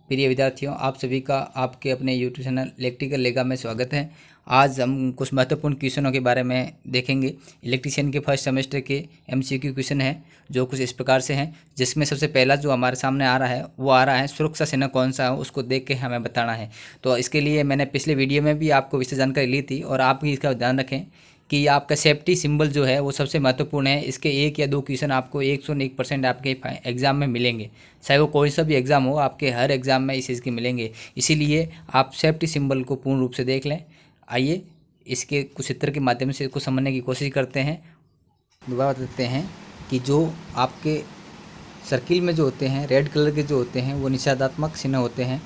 प्रिय विद्यार्थियों, आप सभी का आपके अपने यूट्यूब चैनल इलेक्ट्रिकल लेगा में स्वागत है। आज हम कुछ महत्वपूर्ण क्वेश्चनों के बारे में देखेंगे। इलेक्ट्रीशियन के फर्स्ट सेमेस्टर के एमसीक्यू क्वेश्चन है जो कुछ इस प्रकार से हैं, जिसमें सबसे पहला जो हमारे सामने आ रहा है वो आ रहा है सुरक्षा चिन्ह कौन सा है, उसको देख के हमें बताना है। तो इसके लिए मैंने पिछले वीडियो में भी आपको विशेष जानकारी ली थी और आप भी इसका ध्यान रखें कि आपका सेफ्टी सिंबल जो है वो सबसे महत्वपूर्ण है। इसके एक या दो क्वेश्चन आपको 101% आपके एग्ज़ाम में मिलेंगे, चाहे वो कोई सा भी एग्ज़ाम हो, आपके हर एग्ज़ाम में इस चीज़ के मिलेंगे। इसीलिए आप सेफ्टी सिंबल को पूर्ण रूप से देख लें। आइए इसके कुछ चित्र के माध्यम से इसको समझने की कोशिश करते हैं। दोबारा देते हैं कि जो आपके सर्किल में जो होते हैं रेड कलर के जो होते हैं वो निषेधात्मक चिन्ह होते हैं,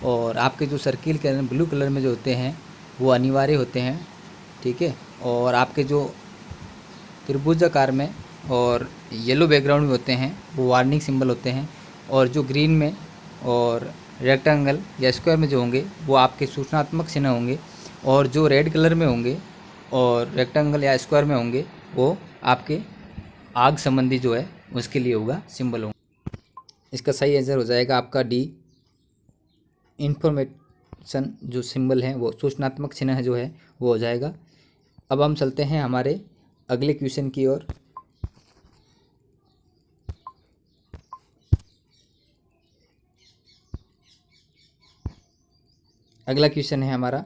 और आपके जो सर्किल के अंदर ब्लू कलर में जो होते हैं वो अनिवार्य होते हैं, ठीक है। और आपके जो त्रिभुजाकार में और येलो बैकग्राउंड में होते हैं वो वार्निंग सिंबल होते हैं, और जो ग्रीन में और रेक्टेंगल या स्क्वायर में जो होंगे वो आपके सूचनात्मक चिन्ह होंगे, और जो रेड कलर में होंगे और रेक्टेंगल या स्क्वायर में होंगे वो आपके आग संबंधी जो है उसके लिए होगा सिंबल होगा। इसका सही आंसर हो जाएगा आपका डी, इंफॉर्मेशन जो सिंबल है वो सूचनात्मक चिन्ह जो है वो हो जाएगा। अब हम चलते हैं हमारे अगले क्वेश्चन की ओर। अगला क्वेश्चन है हमारा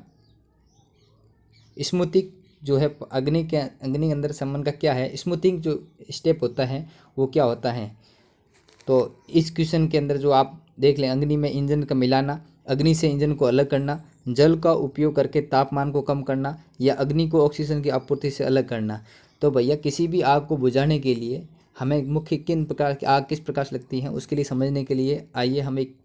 स्मूथिंग जो है अग्नि के अंदर संबंध का क्या है। स्मूथिंग जो स्टेप होता है वो क्या होता है। तो इस क्वेश्चन के अंदर जो आप देख लें, अग्नि में ईंधन का मिलाना, अग्नि से ईंधन को अलग करना, जल का उपयोग करके तापमान को कम करना, या अग्नि को ऑक्सीजन की आपूर्ति से अलग करना। तो भैया किसी भी आग को बुझाने के लिए हमें मुख्य किन प्रकार की आग किस प्रकार से लगती है उसके लिए समझने के लिए आइए हम एक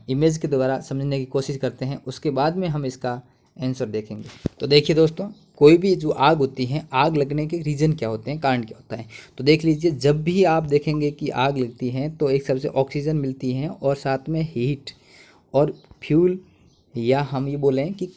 इमेज के द्वारा समझने की कोशिश करते हैं, उसके बाद में हम इसका आंसर देखेंगे। तो देखिए दोस्तों, कोई भी जो आग होती है, आग लगने के रीज़न क्या होते हैं, कारण क्या होता है। तो देख लीजिए, जब भी आप देखेंगे कि आग लगती है तो एक सबसे ऑक्सीजन मिलती है और साथ में हीट और फ्यूल, या हम ये बोलें कि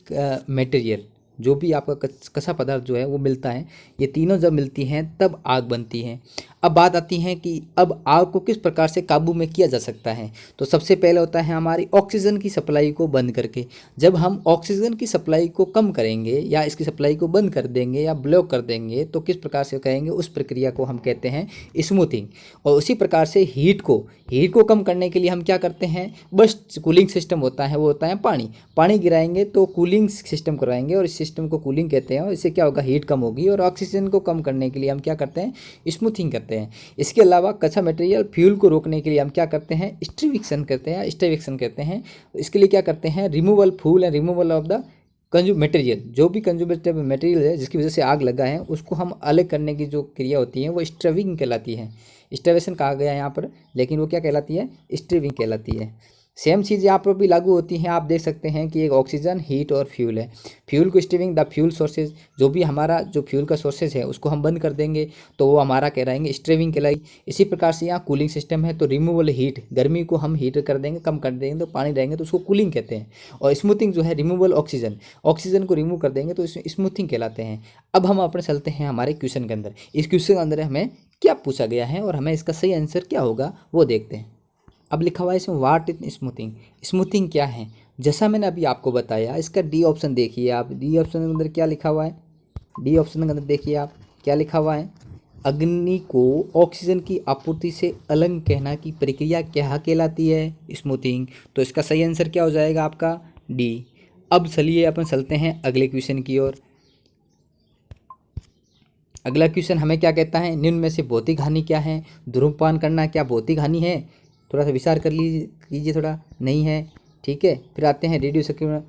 मटेरियल जो भी आपका कसा पदार्थ जो है वो मिलता है। ये तीनों जब मिलती हैं तब आग बनती है। अब बात आती है कि अब आग को किस प्रकार से काबू में किया जा सकता है। तो सबसे पहले होता है हमारी ऑक्सीजन की सप्लाई को बंद करके। जब हम ऑक्सीजन की सप्लाई को कम करेंगे या इसकी सप्लाई को बंद कर देंगे या ब्लॉक कर देंगे तो किस प्रकार से करेंगे, उस प्रक्रिया को हम कहते हैं स्मूथिंग। और उसी प्रकार से हीट को कम करने के लिए हम क्या करते हैं, बस कूलिंग सिस्टम होता है, वो होता है पानी गिराएंगे तो कूलिंग सिस्टम करवाएंगे, और इस सिस्टम को कूलिंग कहते हैं। और इससे क्या होगा, हीट कम होगी, और ऑक्सीजन को कम करने के लिए हम क्या करते हैं, स्मूथिंग करते हैं। इसके अलावा कच्चा मटेरियल फ्यूल को रोकने के लिए हम क्या करते हैं, स्टरीविक्शन करते हैं। इसके लिए क्या करते हैं, removal fuel and removal of the material. जो भी कंज्यूमेबल मटेरियल है जिसकी वजह से आग लगा है उसको हम अलग करने की जो क्रिया होती है वो स्टरीविंग कहलाती है। स्टरीवेशन कहा गया है यहाँ पर, लेकिन वो क्या कहलाती है, स्टरीविंग कहलाती है। सेम चीज़ यहाँ पर भी लागू होती है। आप देख सकते हैं कि एक ऑक्सीजन, हीट और फ्यूल है। फ्यूल को स्टीविंग द फ्यूल सोर्सेज, जो भी हमारा जो फ्यूल का सोर्सेज है उसको हम बंद कर देंगे तो वो हमारा कहलाएंगे स्टीविंग कहलाएगी। इसी प्रकार से यहाँ कूलिंग सिस्टम है, तो रिमूवल हीट, गर्मी को हम हीट कर देंगे, कम कर देंगे तो पानी रहेंगे तो उसको कूलिंग कहते हैं। और स्मूथिंग जो है रिमूवल ऑक्सीजन को रिमूव कर देंगे तो इसमें स्मूथिंग कहलाते हैं। अब हम अपने चलते हैं हमारे क्वेश्चन के अंदर। इस क्वेश्चन के अंदर हमें क्या पूछा गया है और हमें इसका सही आंसर क्या होगा वो देखते हैं। अब लिखा हुआ है इसमें व्हाट इज स्मूथिंग क्या है। जैसा मैंने अभी आपको बताया, इसका डी ऑप्शन देखिए आप। डी ऑप्शन के अंदर क्या लिखा हुआ है, डी ऑप्शन के अंदर देखिए आप क्या लिखा हुआ है, अग्नि को ऑक्सीजन की आपूर्ति से अलग कहना की प्रक्रिया क्या कहलाती है, स्मूथिंग। तो इसका सही आंसर क्या हो जाएगा आपका, डी। अब चलिए अपन चलते हैं अगले क्वेश्चन की ओर। अगला क्वेश्चन हमें क्या कहता है, निम्न में से भौतिक हानि क्या है। धूम्रपान करना क्या भौतिक हानि है, थोड़ा सा विचार कर लीजिए, थोड़ा नहीं है, ठीक है। फिर आते हैं रेडियो सक्रिय,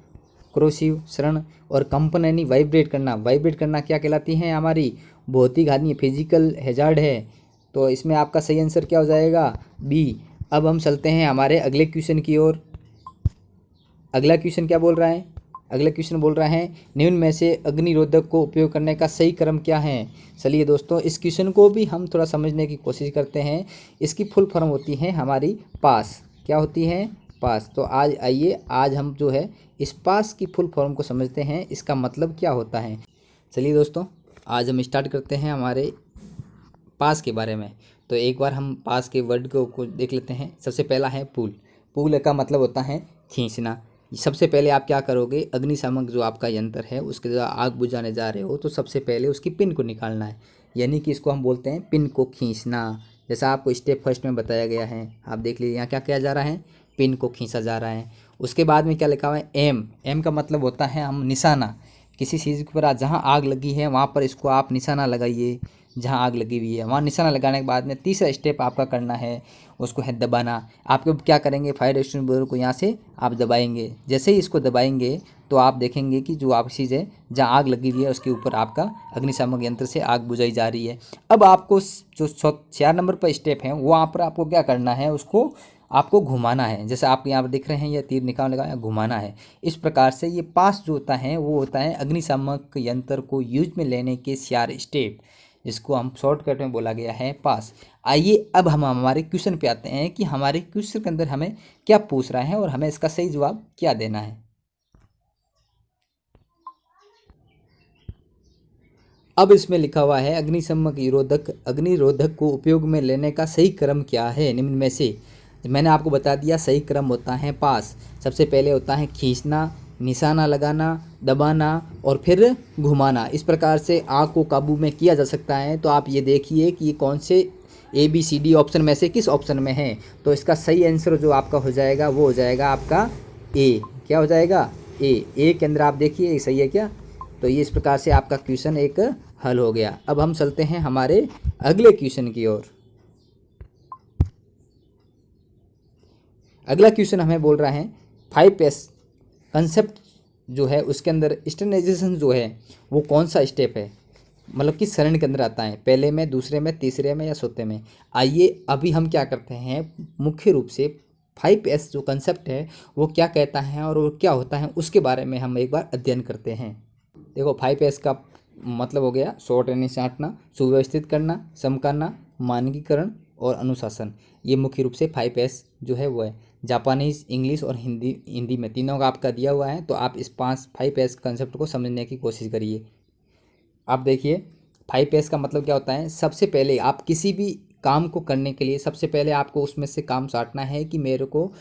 क्रोसिव, क्षरण और कंपन यानी वाइब्रेट करना क्या कहलाती हैं, हमारी भौतिक हानि, फिजिकल हैजार्ड है। तो इसमें आपका सही आंसर क्या हो जाएगा, बी। अब हम चलते हैं हमारे अगले क्वेश्चन की ओर। अगला क्वेश्चन क्या बोल रहा है, अगला क्वेश्चन बोल रहा है निम्न में से अग्निरोधक को उपयोग करने का सही क्रम क्या है। चलिए दोस्तों, इस क्वेश्चन को भी हम थोड़ा समझने की कोशिश करते हैं। इसकी फुल फॉर्म होती है हमारी पास, क्या होती है, पास। तो आज आइए, आज हम जो है इस पास की फुल फॉर्म को समझते हैं, इसका मतलब क्या होता है। चलिए दोस्तों, आज हम स्टार्ट करते हैं हमारे पास के बारे में। तो एक बार हम पास के वर्ड को देख लेते हैं। सबसे पहला है पुल। पुल का मतलब होता है खींचना। सबसे पहले आप क्या करोगे, अग्निशामक जो आपका यंत्र है उसके जो आग बुझाने जा रहे हो तो सबसे पहले उसकी पिन को निकालना है, यानी कि इसको हम बोलते हैं पिन को खींचना। जैसा आपको स्टेप फर्स्ट में बताया गया है, आप देख लीजिए यहाँ क्या किया जा रहा है, पिन को खींचा जा रहा है। उसके बाद में क्या लिखा हुआ है, एम। एम का मतलब होता है हम निशाना, किसी चीज़ के ऊपर जहाँ आग लगी है वहाँ पर इसको आप निशाना लगाइए, जहाँ आग लगी हुई है वहाँ निशाना लगाने के बाद में तीसरा स्टेप आपका करना है उसको है दबाना। आपको क्या करेंगे, फायर एक्सटिंग्विशर को यहाँ से आप दबाएंगे। जैसे ही इसको दबाएंगे तो आप देखेंगे कि जो आप चीज़ है जहाँ आग लगी हुई है उसके ऊपर आपका अग्निशामक यंत्र से आग बुझाई जा रही है। अब आपको जो 4 नंबर पर स्टेप है वहाँ पर आपको क्या करना है, उसको आपको घुमाना है। जैसे आप यहाँ पर देख रहे हैं ये तीर निकाल लगा घुमाना है। इस प्रकार से ये पास जो होता है वो होता है अग्निशामक यंत्र को यूज में लेने के 4 स्टेप, जिसको हम शॉर्टकट में बोला गया है पास। आइए अब हम हमारे क्वेश्चन पे आते हैं कि हमारे क्वेश्चन के अंदर हमें क्या पूछ रहा है और हमें इसका सही जवाब क्या देना है। अब इसमें लिखा हुआ है अग्निरोधक को उपयोग में लेने का सही क्रम क्या है निम्न में से। मैंने आपको बता दिया सही क्रम होता है पास। सबसे पहले होता है खींचना, निशाना लगाना, दबाना और फिर घुमाना। इस प्रकार से आग को काबू में किया जा सकता है। तो आप ये देखिए कि ये कौन से ABCD ऑप्शन में से किस ऑप्शन में है। तो इसका सही आंसर जो आपका हो जाएगा वो हो जाएगा आपका ए। क्या हो जाएगा, ए के अंदर आप देखिए सही है क्या। तो ये इस प्रकार से आपका क्वेश्चन एक हल हो गया। अब हम चलते हैं हमारे अगले क्वेश्चन की ओर। अगला क्वेश्चन हमें बोल रहा है 5S कंसेप्ट जो है उसके अंदर स्टैंडर्डाइजेशन जो है वो कौन सा स्टेप है, मतलब किस चरण के अंदर आता है, पहले में, दूसरे में, तीसरे में या चौथे में। आइए अभी हम क्या करते हैं, मुख्य रूप से 5S जो कंसेप्ट है वो क्या कहता है और वो क्या होता है उसके बारे में हम एक बार अध्ययन करते हैं। देखो 5S का मतलब हो गया शॉर्ट यानी छांटना, सुव्यवस्थित करना, समकाना, मानकीकरण और अनुशासन। ये मुख्य रूप से 5S जो है वो है। जापानीज़, इंग्लिश और हिंदी में तीनों का आपका दिया हुआ है। तो आप इस 5S कंसेप्ट को समझने की कोशिश करिए। आप देखिए 5S का मतलब क्या होता है, सबसे पहले आप किसी भी काम को करने के लिए सबसे पहले आपको उसमें से काम छांटना है कि मेरे को,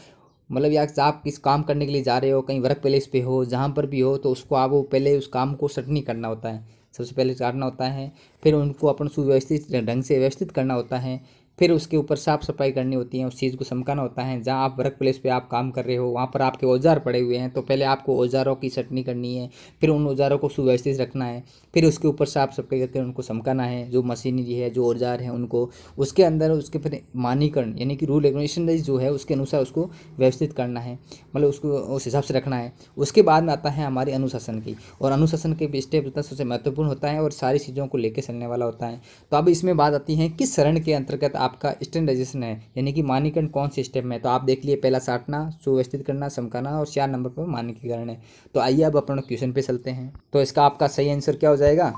मतलब या आप किस काम करने के लिए जा रहे हो, कहीं वर्क प्लेस पे हो, जहाँ पर भी हो, तो उसको आप वो पहले उस काम को सटनी करना होता है, सबसे पहले काटना होता है। फिर उनको अपन सुव्यवस्थित ढंग से व्यवस्थित करना होता है। फिर उसके ऊपर साफ़ सफाई करनी होती है, उस चीज़ को समकाना होता है। जहाँ आप वर्क प्लेस पे आप काम कर रहे हो वहाँ पर आपके औजार पड़े हुए हैं, तो पहले आपको औजारों की सटनी करनी है। फिर उन औजारों को सुव्यवस्थित रखना है। फिर उसके ऊपर साफ़ सफाई करके उनको समकाना है, जो मशीनरी है, जो औजार हैं उनको। उसके अंदर उसके फिर मानकीकरण यानी कि रूल रेगुलेशन जो है उसके अनुसार उसको व्यवस्थित करना है, मतलब उसको उस हिसाब से रखना है। उसके बाद में आता है हमारे अनुशासन की, और अनुशासन के स्टेप होता है सबसे महत्वपूर्ण होता है और सारी चीज़ों को लेकर चलने वाला होता है। तो अब इसमें बात आती है किस चरण के अंतर्गत आपका स्टैंडर्डाइजेशन है, यानी कि मानकीकरण कौन से स्टेप में है। तो आप देख लिए पहला साटना, सुव्यवस्थित करना, समकाना और 4 नंबर पर मानकीकरण है। तो आइए अब अपना क्वेश्चन पे चलते हैं। तो इसका आपका सही आंसर क्या हो जाएगा,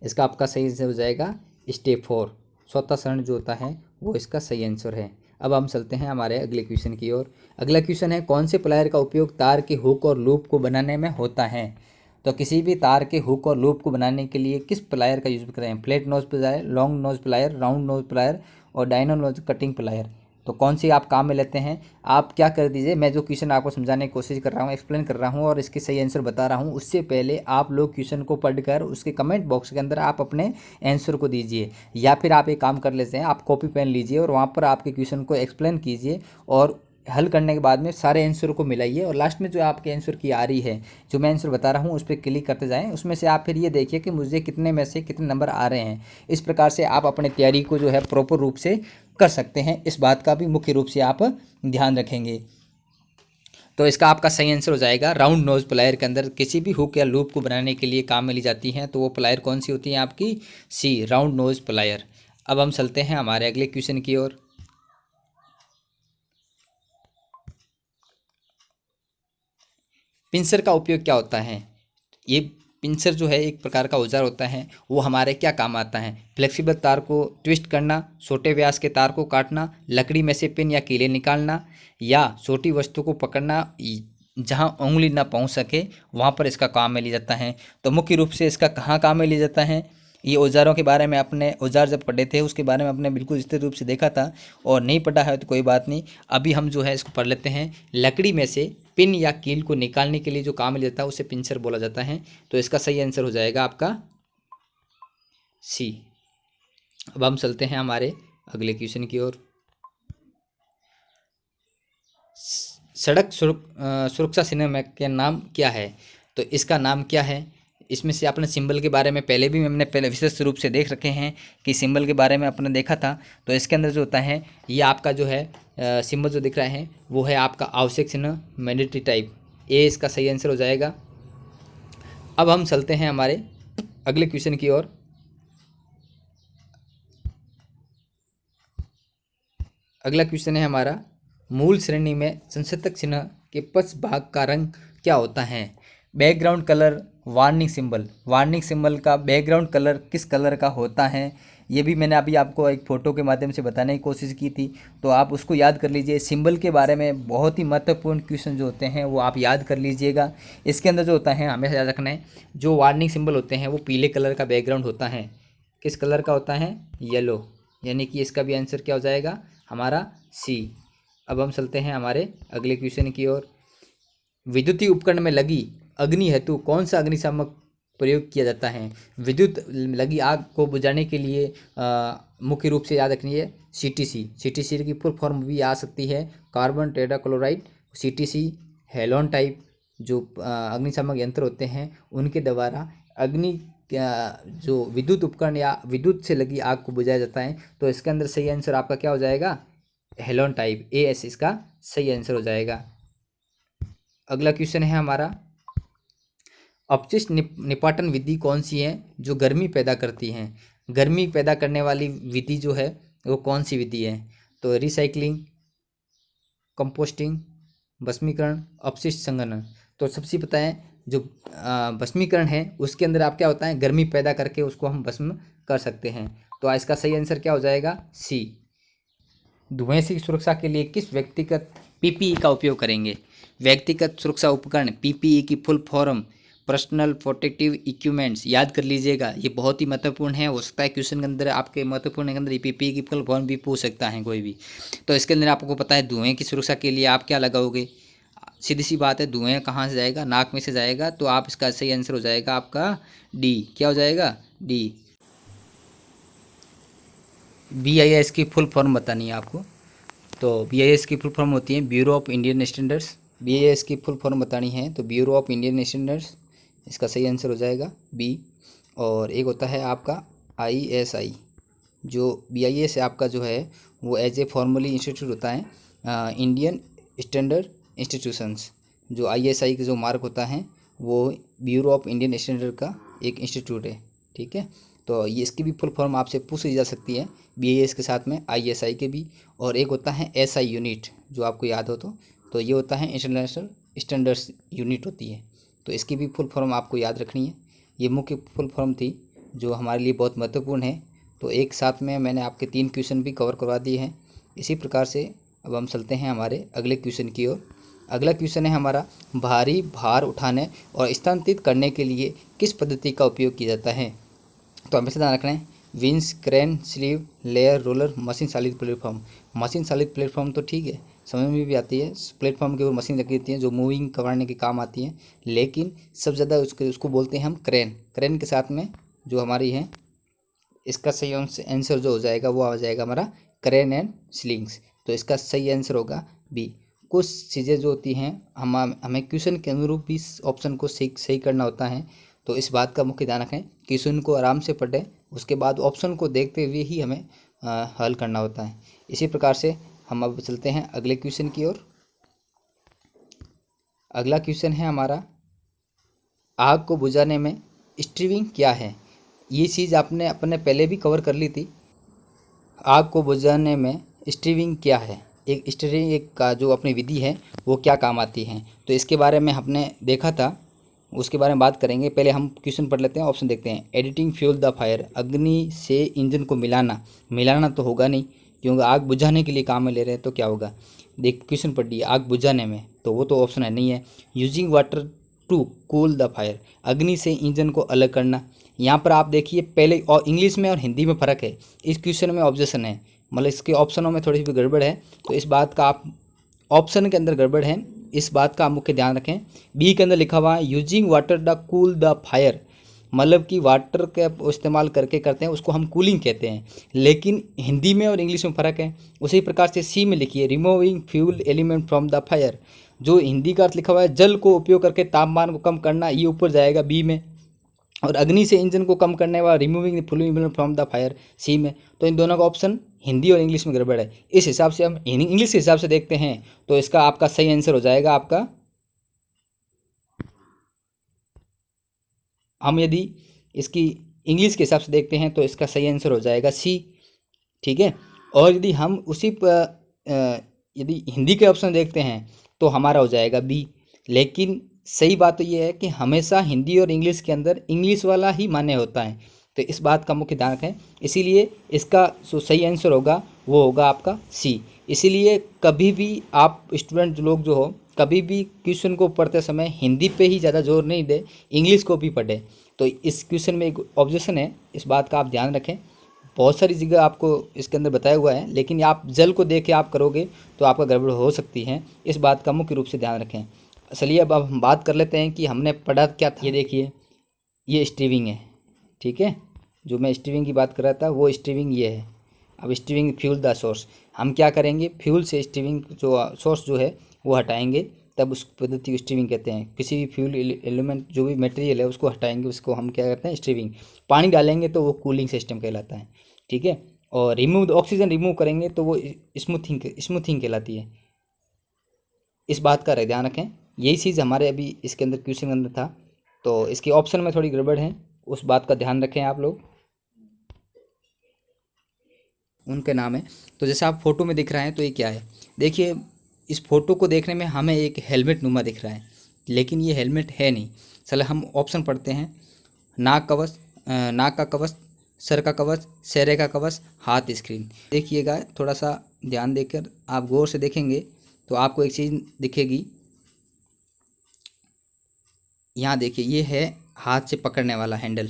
इसका आपका सही आंसर हो जाएगा स्टेप 4, चौथा चरण जो होता है वो इसका सही आंसर है। अब हम चलते हैं हमारे अगले क्वेश्चन की ओर। अगला क्वेश्चन है कौन से प्लायर का उपयोग तार के हुक और लूप को बनाने में होता है। तो किसी भी तार के हुक और लूप को बनाने के लिए किस प्लायर का यूज करें, flat knows plier, long nose plier, round knows plier और डायनो नोज कटिंग प्लायर। तो कौन सी आप काम में लेते हैं। आप क्या कर दीजिए, मैं जो क्वेश्चन आपको समझाने की कोशिश कर रहा हूँ, एक्सप्लेन कर रहा हूँ और इसके सही आंसर बता रहा हूँ, उससे पहले आप लोग क्वेश्चन को पढ़कर उसके कमेंट बॉक्स के अंदर आप अपने आंसर को दीजिए। या फिर आप एक काम कर लेते हैं, आप कॉपी पेन लीजिए और वहाँ पर आपके क्वेश्चन को एक्सप्लेन कीजिए और हल करने के बाद में सारे आंसर को मिलाइए और लास्ट में जो आपके आंसर की आ रही है, जो मैं आंसर बता रहा हूँ उस पर क्लिक करते जाएं। उसमें से आप फिर ये देखिए कि मुझे कितने में से कितने नंबर आ रहे हैं। इस प्रकार से आप अपने तैयारी को जो है प्रॉपर रूप से कर सकते हैं। इस बात का भी मुख्य रूप से आप ध्यान रखेंगे। तो इसका आपका सही आंसर हो जाएगा राउंड नोज प्लायर के अंदर किसी भी हुक या लूप को बनाने के लिए काम में ली जाती हैं। तो वो प्लायर कौन सी होती है आपकी, सी, राउंड नोज प्लायर। अब हम चलते हैं हमारे अगले क्वेश्चन की ओर। पिंसर का उपयोग क्या होता है। ये पिंसर जो है एक प्रकार का औजार होता है, वो हमारे क्या काम आता है। फ्लेक्सिबल तार को ट्विस्ट करना, छोटे व्यास के तार को काटना, लकड़ी में से पिन या कीले निकालना, या छोटी वस्तु को पकड़ना जहां उंगली ना पहुंच सके वहां पर इसका काम में लिया जाता है। तो मुख्य रूप से इसका कहाँ काम में लिया जाता है, ये औजारों के बारे में अपने औजार जब पढ़े थे उसके बारे में अपने बिल्कुल विस्तृत रूप से देखा था, और नहीं पढ़ा है तो कोई बात नहीं, अभी हम जो है इसको पढ़ लेते हैं। लकड़ी में से पिन या कील को निकालने के लिए जो काम लिया जाता है उसे पिंचर बोला जाता है। तो इसका सही आंसर हो जाएगा आपका सी। अब हम चलते हैं हमारे अगले क्वेश्चन की ओर। सड़क सुरक्षा सिनेमा का नाम क्या है? तो इसका नाम क्या है? इसमें से आपने सिंबल के बारे में पहले भी हमने पहले विशेष रूप से देख रखे हैं कि सिंबल के बारे में अपने देखा था। तो इसके अंदर जो होता है ये आपका जो है सिंबल जो दिख रहा है वो है आपका आवश्यक चिन्ह, मैंडेटरी टाइप। ए इसका सही आंसर हो जाएगा। अब हम चलते हैं हमारे अगले क्वेश्चन की ओर। अगला क्वेश्चन है हमारा, मूल श्रेणी में संशोधक चिन्ह के पश्च भाग का रंग क्या होता है? Background colour, warning symbol. Warning symbol का बैकग्राउंड कलर किस कलर का होता है? ये भी मैंने अभी आपको एक फ़ोटो के माध्यम से बताने की कोशिश की थी, तो आप उसको याद कर लीजिए। सिंबल के बारे में बहुत ही महत्वपूर्ण क्वेश्चन जो होते हैं वो आप याद कर लीजिएगा। इसके अंदर जो होता है हमेशा याद रखना है, जो वार्निंग सिंबल होते हैं वो पीले कलर का बैकग्राउंड होता है। किस कलर का होता है? येलो। यानी कि इसका भी आंसर क्या हो जाएगा हमारा? सी। अब हम चलते हैं हमारे अगले क्वेश्चन की ओर। विद्युतीय उपकरण में लगी अग्नि हेतु कौन सा अग्निशामक प्रयोग किया जाता है? विद्युत लगी आग को बुझाने के लिए मुख्य रूप से याद रखनी है सीटीसी। सीटीसी की फुल फॉर्म भी आ सकती है carbon tetrachloride. CTC halon type जो अग्निशामक यंत्र होते हैं उनके द्वारा अग्नि जो विद्युत उपकरण या विद्युत से लगी आग को बुझाया जाता है। तो इसके अंदर सही आंसर आपका क्या हो जाएगा? Halon type. ए एस इसका सही आंसर हो जाएगा। अगला क्वेश्चन है हमारा, अपशिष्ट निपाटन विधि कौन सी है जो गर्मी पैदा करती है? गर्मी पैदा करने वाली विधि जो है वो कौन सी विधि है? तो रिसाइकलिंग, कंपोस्टिंग, भस्मीकरण, अपशिष्ट संघनन। तो सबसे पता है जो भस्मीकरण है उसके अंदर आप क्या होता है गर्मी पैदा करके उसको हम भस्म कर सकते हैं। तो इसका सही आंसर क्या हो जाएगा? सी। धुएं से सुरक्षा के लिए किस व्यक्तिगत पीपीई का उपयोग करेंगे? व्यक्तिगत सुरक्षा उपकरण पीपीई की full form personal protective equipments. याद कर लीजिएगा, ये बहुत ही महत्वपूर्ण है। हो सकता है क्वेश्चन के अंदर आपके महत्वपूर्ण के अंदर पीपीई की फुल फॉर्म भी पूछ सकता है कोई भी। तो इसके अंदर आपको पता है धुएं की सुरक्षा के लिए आप क्या लगाओगे? सीधी सी बात है, धुएं कहाँ से जाएगा? नाक में से जाएगा। तो आप इसका सही आंसर हो जाएगा आपका डी। क्या हो जाएगा? डी। BIS की फुल फॉर्म बतानी है आपको। तो BIS की फुल फॉर्म होती है bureau of Indian standards. BIS की फुल फॉर्म बतानी है तो ब्यूरो ऑफ इंडियन स्टैंडर्ड्स, इसका सही आंसर हो जाएगा बी। और एक होता है आपका ISI। जो BIS है आपका जो है वो एज ए फॉर्मली इंस्टीट्यूट होता है इंडियन स्टैंडर्ड इंस्टीट्यूशंस। जो ISI का जो मार्क होता है वो ब्यूरो ऑफ इंडियन स्टैंडर्ड का एक इंस्टीट्यूट है। ठीक है, तो ये इसकी भी फुल फॉर्म आपसे पूछी जा सकती है BIS के साथ में ISI के भी। और एक होता है SI यूनिट, जो आपको याद हो तो ये होता है इंटरनेशनल स्टैंडर्ड्स यूनिट होती है। तो इसकी भी फुल फॉर्म आपको याद रखनी है। ये मुख्य फुल फॉर्म थी जो हमारे लिए बहुत महत्वपूर्ण है। तो एक साथ में मैंने आपके 3 क्वेश्चन भी कवर करवा दिए हैं। इसी प्रकार से अब हम चलते हैं हमारे अगले क्वेश्चन की ओर। अगला क्वेश्चन है हमारा, भारी भार उठाने और स्थानांतरित करने के लिए किस पद्धति का उपयोग किया जाता है? तो हमेशा ध्यान रखना है, winch, crane, sleeve, layer, roller, machine चालित प्लेटफॉर्म। मशीन चालित प्लेटफॉर्म तो ठीक है, समझ में भी आती है। प्लेटफॉर्म के ऊपर मशीन लगी रहती है जो मूविंग करवाने के काम आती हैं, लेकिन सबसे ज़्यादा उसको बोलते हैं हम क्रेन। क्रेन के साथ में जो हमारी है इसका सही आंसर जो हो जाएगा वो आ जाएगा हमारा क्रेन एंड स्लिंग्स। तो इसका सही आंसर होगा बी। कुछ चीज़ें जो होती हैं हमें क्वेश्चन के अनुरूप भी ऑप्शन को सही करना होता है। तो इस बात का मुख्य ध्यान रखें, क्वेश्चन को आराम से पढ़ें, उसके बाद ऑप्शन को देखते हुए ही हमें हल करना होता है। इसी प्रकार से हम अब चलते हैं अगले क्वेश्चन की ओर। अगला क्वेश्चन है हमारा, आग को बुझाने में स्टीविंग क्या है? ये चीज़ आपने अपने पहले भी कवर कर ली थी। आग को बुझाने में स्टीविंग क्या है? एक स्टीविंग एक का जो अपनी विधि है वो क्या काम आती है? तो इसके बारे में हमने देखा था, उसके बारे में बात करेंगे। पहले हम क्वेश्चन पढ़ लेते हैं, ऑप्शन देखते हैं। एडिटिंग फ्यूल द फायर, अग्नि से इंजन को मिलाना तो होगा नहीं क्योंकि आग बुझाने के लिए काम में ले रहे हैं, तो क्या होगा? देख क्वेश्चन पढ़ लिया, आग बुझाने में, तो वो तो ऑप्शन है नहीं है। Using water to cool the fire, अग्नि से इंजन को अलग करना, यहाँ पर आप देखिए पहले, और इंग्लिश में और हिंदी में फ़र्क है, इस क्वेश्चन में ऑब्जेक्शन है, मतलब इसके ऑप्शनों में थोड़ी सी गड़बड़ है, तो इस बात का आप, ऑप्शन के अंदर गड़बड़ है, इस बात का आप मुख्य ध्यान रखें। बी के अंदर लिखा हुआ है using water the cool the fire, मतलब कि वाटर का इस्तेमाल करके करते हैं, उसको हम कूलिंग कहते हैं, लेकिन हिंदी में और इंग्लिश में फ़र्क है। उसी प्रकार से सी में लिखिए removing fuel element from the fire, जो हिंदी का अर्थ लिखा हुआ है जल को उपयोग करके तापमान को कम करना, ये ऊपर जाएगा बी में, और अग्नि से इंजन को कम करने वाला removing the fuel element from the fire सी में। तो इन दोनों का ऑप्शन हिंदी और इंग्लिश में गड़बड़ है। इस हिसाब से हम इंग्लिश के हिसाब से देखते हैं तो इसका आपका सही आंसर हो जाएगा आपका, हम यदि इसकी इंग्लिश के हिसाब से देखते हैं तो इसका सही आंसर हो जाएगा सी, ठीक है। और यदि हम उसी यदि हिंदी के ऑप्शन देखते हैं तो हमारा हो जाएगा बी। लेकिन सही बात तो ये है कि हमेशा हिंदी और इंग्लिश के अंदर इंग्लिश वाला ही मान्य होता है, तो इस बात का मुख्य ध्यान रखें। इसीलिए इसका जो सही आंसर होगा वो होगा आपका सी। इसीलिए कभी भी आप स्टूडेंट लोग जो हो, कभी भी क्वेश्चन को पढ़ते समय हिंदी पे ही ज़्यादा जोर नहीं दे, इंग्लिश को भी पढ़े। तो इस क्वेश्चन में एक ऑब्जेक्शन है, इस बात का आप ध्यान रखें। बहुत सारी जगह आपको इसके अंदर बताया हुआ है, लेकिन आप जल को देख के आप करोगे तो आपका गड़बड़ हो सकती है, इस बात का मुख्य रूप से ध्यान रखें। चलिए अब हम बात कर लेते हैं कि हमने पढ़ा क्या था। ये देखिए, ये स्टीविंग है, ठीक है, जो मैं स्टीविंग की बात कर रहा था वो स्टीविंग ये है। अब स्टीविंग फ्यूल द सोर्स, हम क्या करेंगे, फ्यूल से स्टीविंग जो सोर्स जो है वो हटाएंगे, तब उस पद्धति को स्टीविंग कहते हैं। किसी भी फ्यूल एलिमेंट जो भी मटेरियल है उसको हटाएंगे, उसको हम क्या कहते हैं, स्टीविंग। पानी डालेंगे तो वो कूलिंग सिस्टम कहलाता है, ठीक है। और रिमूव ऑक्सीजन रिमूव करेंगे तो वो स्मूथिंग कहलाती है। इस बात का ध्यान रखें, यही चीज़ हमारे अभी इसके अंदर क्वेश्चन के अंदर था, तो इसके ऑप्शन में थोड़ी गड़बड़ है, उस बात का ध्यान रखें आप लोग, उनके नाम है। तो जैसे आप फोटो में दिख रहा है तो ये क्या है, देखिए इस फोटो को देखने में हमें एक हेलमेट नुमा दिख रहा है, लेकिन ये हेलमेट है नहीं। चलो हम ऑप्शन पढ़ते हैं, नाक कवच, नाक का कवच, सर का कवच, चेहरे का कवच, हाथ स्क्रीन। देखिएगा थोड़ा सा ध्यान देकर आप गौर से देखेंगे तो आपको एक चीज़ दिखेगी। यहाँ देखिए, ये है हाथ से पकड़ने वाला हैंडल,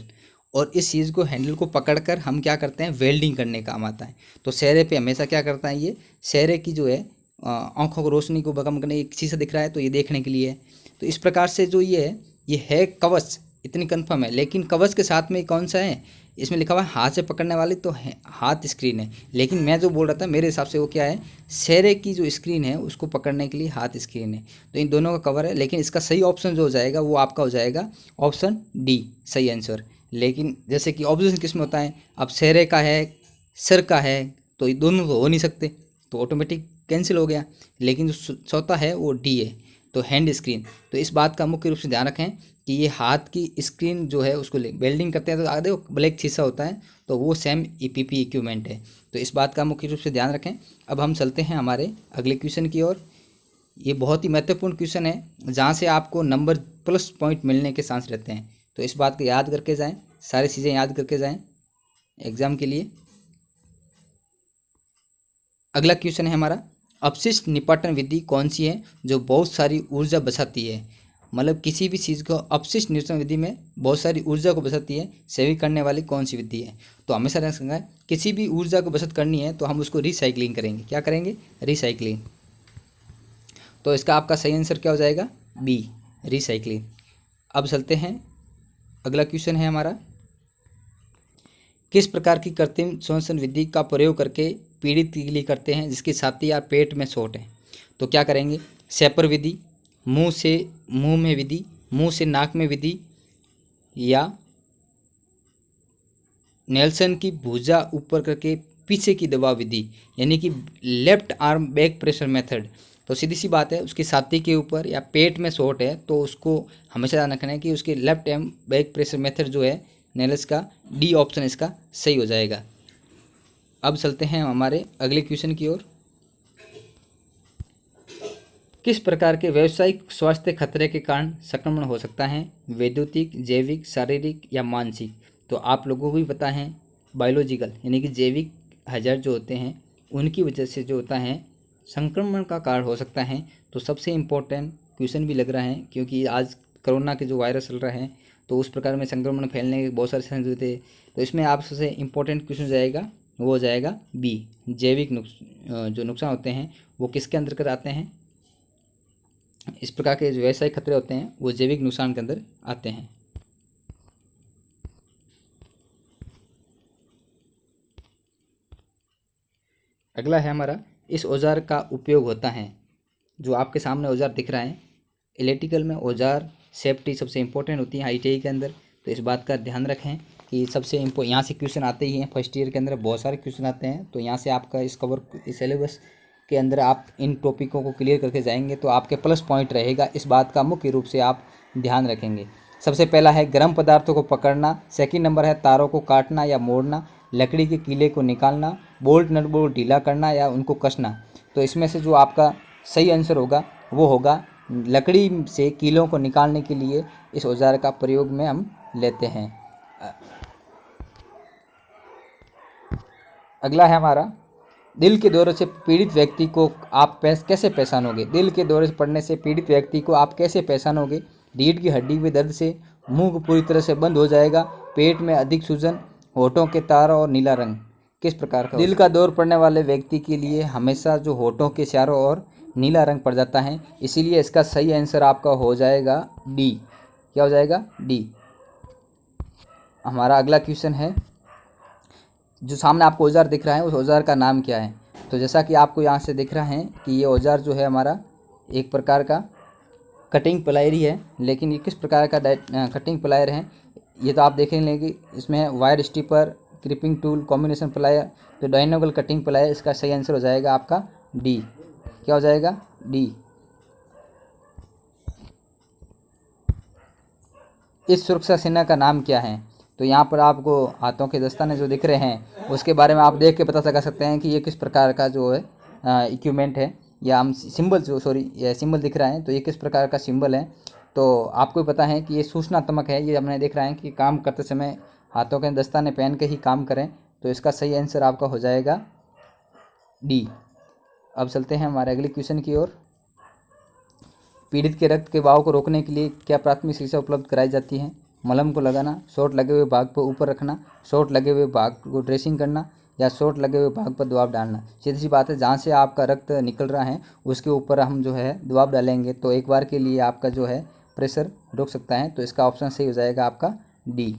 और इस चीज़ को, हैंडल को पकड़कर हम क्या करते हैं, वेल्डिंग करने का काम आता है। तो चेहरे पे हमेशा क्या करता है, ये चेहरे की जो है आँखों को रोशनी को कम करने, एक शीशा दिख रहा है तो ये देखने के लिए है। तो इस प्रकार से जो ये है कवच, इतनी कन्फर्म है। लेकिन कवच के साथ में कौन सा है, इसमें लिखा हुआ है हाथ से पकड़ने वाली, तो हाथ स्क्रीन है। लेकिन मैं जो बोल रहा था मेरे हिसाब से वो क्या है, चेहरे की जो स्क्रीन है उसको पकड़ने के लिए हाथ स्क्रीन है। तो इन दोनों का कवर है, लेकिन इसका सही ऑप्शन जो हो जाएगा वो आपका हो जाएगा ऑप्शन डी, सही आंसर। लेकिन जैसे कि ऑब्जेक्शन किस में होता है, अब चेहरे का है, सिर का है, तो ये दोनों तो हो नहीं सकते, तो ऑटोमेटिक कैंसिल हो गया। लेकिन जो चौथा है वो डी है, तो हैंड स्क्रीन। तो इस बात का मुख्य रूप से ध्यान रखें कि ये हाथ की स्क्रीन जो है उसको वेल्डिंग करते हैं तो आगे ब्लैक शीशा होता है, तो वो सेम ईपीपी इक्विपमेंट है। तो इस बात का मुख्य रूप से ध्यान रखें। अब हम चलते हैं हमारे अगले क्वेश्चन की ओर। ये बहुत ही महत्वपूर्ण क्वेश्चन है, जहाँ से आपको नंबर प्लस पॉइंट मिलने के चांस रहते हैं, तो इस बात को याद करके जाएँ, सारी चीज़ें याद करके जाएँ एग्ज़ाम के लिए। अगला क्वेश्चन है हमारा, अपशिष्ट निपाटन विधि कौन सी है जो बहुत सारी ऊर्जा बचाती है। मतलब किसी भी चीज़ को अपशिष्ट निपाटन विधि में बहुत सारी ऊर्जा को बचाती है, सेविंग करने वाली कौन सी विधि है। तो हमेशा रख सकता है, किसी भी ऊर्जा को बचत करनी है तो हम उसको रिसाइकलिंग करेंगे। क्या करेंगे, रिसाइकलिंग। तो इसका आपका सही आंसर क्या हो जाएगा, बी, रिसाइकलिंग। अब चलते हैं, अगला क्वेश्चन है हमारा, किस प्रकार की कृत्रिम श्वसन विधि का प्रयोग करके पीड़ित के लिए करते हैं जिसकी छाती या पेट में चोट है। तो क्या करेंगे, सेपर विधि, मुंह से मुंह में विधि, मुंह से नाक में विधि, या नेल्सन की भुजा ऊपर करके पीछे की दबाव विधि, यानी कि left arm back pressure method. तो सीधी सी बात है, उसकी छाती के ऊपर या पेट में चोट है तो उसको हमेशा ध्यान रखना है कि उसके left arm back pressure method जो है नेल्स का, डी ऑप्शन इसका सही हो जाएगा। अब चलते हैं हमारे अगले क्वेश्चन की ओर। किस प्रकार के व्यावसायिक स्वास्थ्य खतरे के कारण संक्रमण हो सकता है, वैद्युतिक, जैविक, शारीरिक या मानसिक। तो आप लोगों को भी पता है बायोलॉजिकल यानी कि जैविक हैजर्ड जो होते हैं उनकी वजह से जो होता है संक्रमण का कारण हो सकता है। तो सबसे इम्पोर्टेंट क्वेश्चन भी लग रहा है, क्योंकि आज कोरोना के जो वायरस चल रहा है तो उस प्रकार में संक्रमण फैलने के बहुत सारे चांस होते हैं। तो इसमें आप सबसे इम्पोर्टेंट क्वेश्चन जाएगा वो हो जाएगा बी, जैविक जो नुकसान होते हैं वो किसके अंतर्गत आते हैं। इस प्रकार के जो व्यावसायिक खतरे होते हैं वो जैविक नुकसान के अंदर आते हैं। अगला है हमारा, इस औजार का उपयोग होता है। जो आपके सामने औजार दिख रहा है, इलेक्ट्रिकल में औजार सेफ्टी सबसे इंपॉर्टेंट होती है ITI के अंदर, तो इस बात का ध्यान रखें कि सबसे यहाँ से क्वेश्चन आते ही हैं। फर्स्ट ईयर के अंदर बहुत सारे क्वेश्चन आते हैं, तो यहाँ से आपका इस सिलेबस के अंदर आप इन टॉपिकों को क्लियर करके जाएंगे तो आपके प्लस पॉइंट रहेगा। इस बात का मुख्य रूप से आप ध्यान रखेंगे। सबसे पहला है गर्म पदार्थों को पकड़ना, सेकंड नंबर है तारों को काटना या मोड़ना, लकड़ी के कीले को निकालना, बोल्ट नट बोल्ट ढीला करना या उनको कसना। तो इसमें से जो आपका सही आंसर होगा वो होगा लकड़ी से कीलों को निकालने के लिए इस औजार का प्रयोग में हम लेते हैं। अगला है हमारा, दिल के दौरे से पीड़ित व्यक्ति को आप कैसे पहचानोगे। दिल के दौरे से पड़ने से पीड़ित व्यक्ति को आप कैसे पहचानोगे। रीढ़ की हड्डी में दर्द से, मुंह पूरी तरह से बंद हो जाएगा, पेट में अधिक सूजन, होठों के तारों और नीला रंग। किस प्रकार का। दिल का दौर पड़ने वाले व्यक्ति के लिए हमेशा जो होठों के चारों ओर नीला रंग पड़ जाता है, इसीलिए इसका सही आंसर आपका हो जाएगा डी। क्या हो जाएगा? डी। हमारा अगला क्वेश्चन है, जो सामने आपको औजार दिख रहा है उस औजार का नाम क्या है। तो जैसा कि आपको यहाँ से दिख रहा है कि ये औजार जो है हमारा एक प्रकार का कटिंग प्लायर ही है, लेकिन ये किस प्रकार का कटिंग प्लायर है ये तो आप देखेंगे कि इसमें है wire stripper, creeping tool, combination plier, तो डायनोगल कटिंग प्लायर। इसका सही आंसर हो जाएगा आपका डी। क्या हो जाएगा? डी। इस सुरक्षा चिन्ह का नाम क्या है। तो यहाँ पर आपको हाथों के दस्ताने जो दिख रहे हैं उसके बारे में आप देख के पता लगा सकते हैं कि ये किस प्रकार का जो है इक्विपमेंट है, या हम सिंबल ये सिंबल दिख रहा है तो ये किस प्रकार का सिंबल है। तो आपको पता है कि ये सूचनात्मक है। ये हमने देख रहा है कि काम करते समय हाथों के दस्ताने पहन के ही काम करें, तो इसका सही आंसर आपका हो जाएगा डी। अब चलते हैं हमारे अगले क्वेश्चन की ओर। पीड़ित के रक्त के बहाव को रोकने के लिए क्या प्राथमिक चिकित्सा उपलब्ध कराई जाती है। मलहम को लगाना, चोट लगे हुए भाग पर ऊपर रखना, चोट लगे हुए भाग को ड्रेसिंग करना, या चोट लगे हुए भाग पर दबाव डालना। सीधी सी बात है, जहाँ से आपका रक्त निकल रहा है उसके ऊपर हम जो है दबाव डालेंगे तो एक बार के लिए आपका जो है प्रेशर रुक सकता है। तो इसका ऑप्शन सही हो जाएगा आपका डी।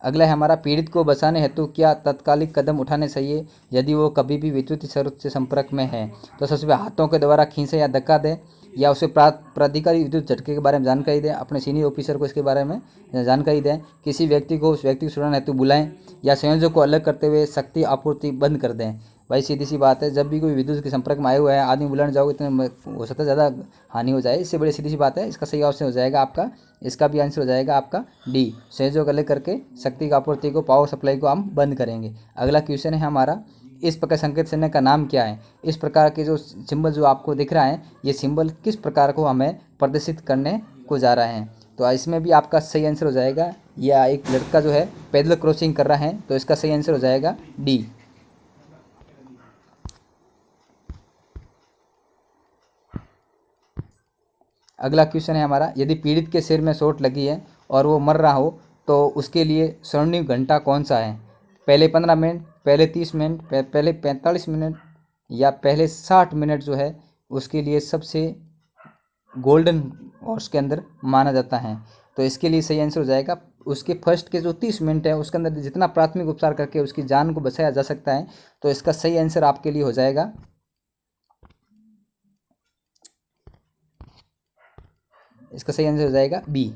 अगला है हमारा, पीड़ित को बचाने हेतु क्या तात्कालिक कदम उठाने चाहिए यदि वो कभी भी विद्युत स्रोत से संपर्क में है। तो सबसे पहले हाथों के द्वारा खींचे या धक्का दें, या उसे प्राधिकारी विद्युत झटके के बारे में जानकारी दें, अपने सीनियर ऑफिसर को इसके बारे में जानकारी दें, किसी व्यक्ति को उस व्यक्ति को छुड़ाने हेतु बुलाएं, या संयोजक को अलग करते हुए शक्ति आपूर्ति बंद कर दें। भाई सीधी सी बात है, जब भी कोई विद्युत के संपर्क में आए हुए हैं आदमी बुलाने जाओगे इतने हो सकता है ज़्यादा हानि हो जाए, इससे बड़ी सीधी सी बात है। इसका सही ऑप्शन हो जाएगा आपका, इसका भी आंसर हो जाएगा आपका डी। संयोजक अलग करके शक्ति की आपूर्ति को, पावर सप्लाई को हम बंद करेंगे। अगला क्वेश्चन है हमारा, इस प्रकार संकेत चिन्ह का नाम क्या है। इस प्रकार के जो सिंबल जो आपको दिख रहा है ये सिंबल किस प्रकार को हमें प्रदर्शित करने को जा रहा है। तो इसमें भी आपका सही आंसर हो जाएगा, या एक लड़का जो है पैदल क्रॉसिंग कर रहा है, तो इसका सही आंसर हो जाएगा डी। अगला क्वेश्चन है हमारा, यदि पीड़ित के सिर में चोट लगी है और वो मर रहा हो तो उसके लिए स्वर्णिम घंटा कौन सा है। पहले 15 मिनट, पहले 30 मिनट, पहले 45 मिनट, या पहले 60 मिनट जो है उसके लिए सबसे गोल्डन हॉर्स के अंदर माना जाता है। तो इसके लिए सही आंसर हो जाएगा उसके फर्स्ट के जो 30 मिनट है उसके अंदर जितना प्राथमिक उपचार करके उसकी जान को बचाया जा सकता है। तो इसका सही आंसर आपके लिए हो जाएगा, इसका सही आंसर हो जाएगा बी।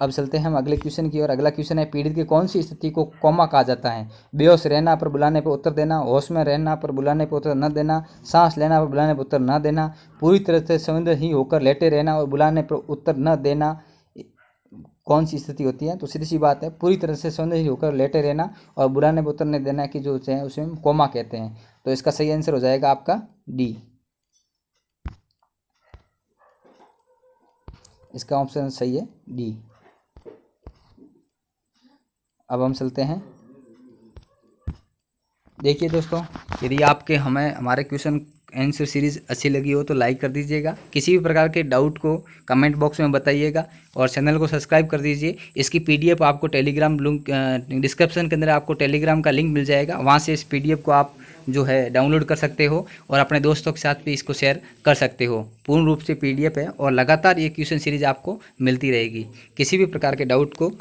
अब चलते हैं हम अगले क्वेश्चन की ओर। अगला क्वेश्चन है, पीड़ित की कौन सी स्थिति को कोमा कहा जाता है। बेहोश रहना पर बुलाने पर उत्तर देना, होश में रहना पर बुलाने पर उत्तर न देना, सांस लेना पर बुलाने पर उत्तर न देना, पूरी तरह से संवेदनहीन होकर लेटे रहना और बुलाने पर उत्तर न देना, कौन सी स्थिति होती है। तो सीधी सी बात है, पूरी तरह से संवेदनहीन होकर लेटे रहना और बुलाने पर उत्तर न देना की जो है उसे हम कोमा कहते हैं। तो इसका सही आंसर हो जाएगा आपका डी। इसका ऑप्शन सही है डी। अब हम चलते हैं, देखिए दोस्तों, यदि आपके हमारे क्वेश्चन आंसर सीरीज़ अच्छी लगी हो तो लाइक कर दीजिएगा। किसी भी प्रकार के डाउट को कमेंट बॉक्स में बताइएगा और चैनल को सब्सक्राइब कर दीजिए। इसकी पीडीएफ आपको टेलीग्राम लिंक डिस्क्रिप्शन के अंदर आपको टेलीग्राम का लिंक मिल जाएगा, वहाँ से इस पीडीएफ को आप जो है डाउनलोड कर सकते हो और अपने दोस्तों के साथ भी इसको शेयर कर सकते हो। पूर्ण रूप से पीडीएफ है और लगातार ये क्वेश्चन सीरीज आपको मिलती रहेगी किसी भी प्रकार के डाउट को।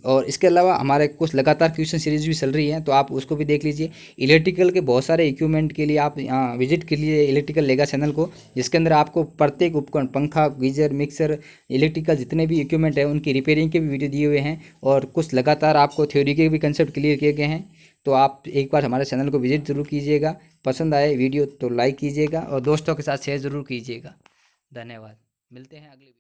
और इसके अलावा हमारे कुछ लगातार क्वेश्चन सीरीज भी चल रही हैं, तो आप उसको भी देख लीजिए। इलेक्ट्रिकल के बहुत सारे इक्विपमेंट के लिए आप यहाँ विजिट के लिए इलेक्ट्रिकल लेगा चैनल को, जिसके अंदर आपको प्रत्येक उपकरण, पंखा, गीजर, मिक्सर, इलेक्ट्रिकल जितने भी इक्विपमेंट है उनकी रिपेयरिंग के भी वीडियो दिए हुए हैं और कुछ लगातार आपको थ्योरी के भी कंसेप्ट क्लियर किए गए हैं। तो आप एक बार हमारे चैनल को विजिट ज़रूर कीजिएगा। पसंद आए वीडियो तो लाइक कीजिएगा और दोस्तों के साथ शेयर ज़रूर कीजिएगा। धन्यवाद। मिलते हैं अगले